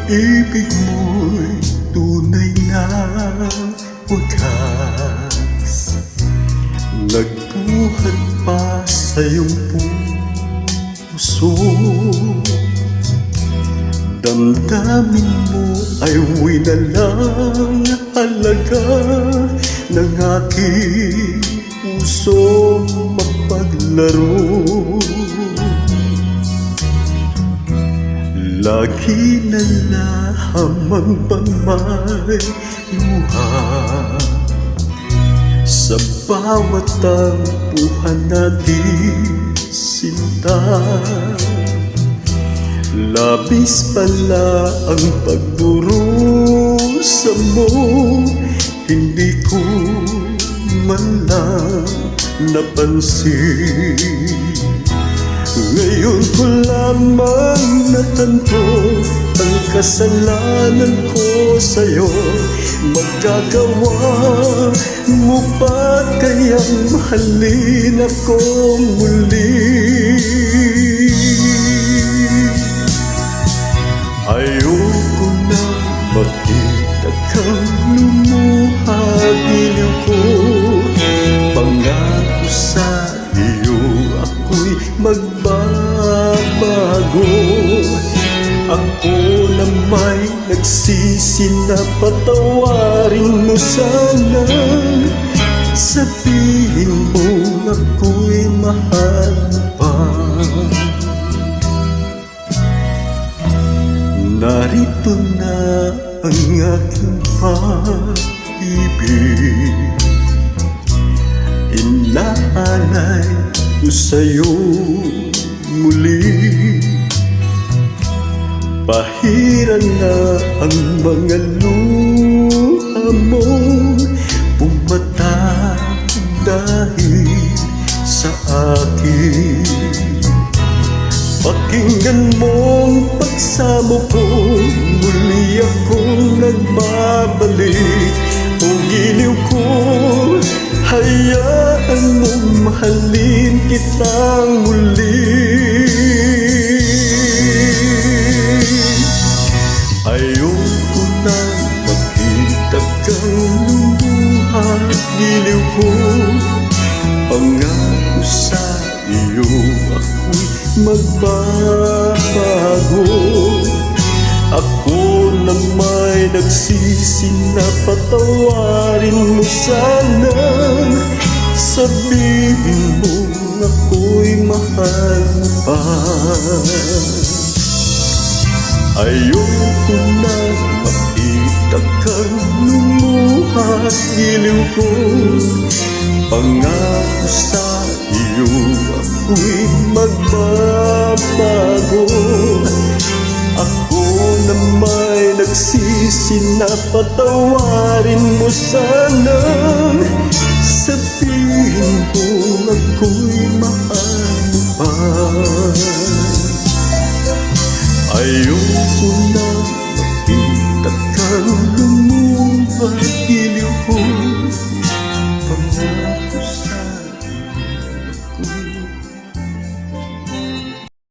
pag-ibig mo'y tunay na wagas, nagbuhat pa sa iyong puso. Damdamin mo ay winalang halaga ng aking puso mapaglaro. Lagi na lamang bang may luha sa bawat tampuhan natin, sinta. Labis pala ang pagdurusa mo, hindi ko man lang napansin. Ngayon ko lamang natanto ang kasalanan ko sa'yo. Magagawa mo ba kayang mahalin ako muli? Ayoko na makita kang lumuha, giliw ko. Pangako sa iyo ako'y magbabago. Ako na may nagsisi na patawarin mo sana. Sabihin mo ako'y mahal pa. Narito na ang aking pag-ibig, inaalay ko sa'yo muli. Pahiran na ang mga luha mo, pumatag dahil sa akin. Pakinggan mong pagsamo ko, muli akong nagbabalik. O giliw ko, hayaan mong mahalin kitang muli. Ayoko na makita kang lumuha, giliw ko. Pangako sa iyo ako'y magbabago. Ako na may nagsisi na patawarin mo sana. Sabihin mo ako'y mahal mo pa. Ayoko na makita kang lumuha, giliw ko. Pangako sa iyo ako'y magbabago. Ako na may nagsisi na patawarin mo sana. Sabihin mo ako'y mahal mo pa. Ayoko na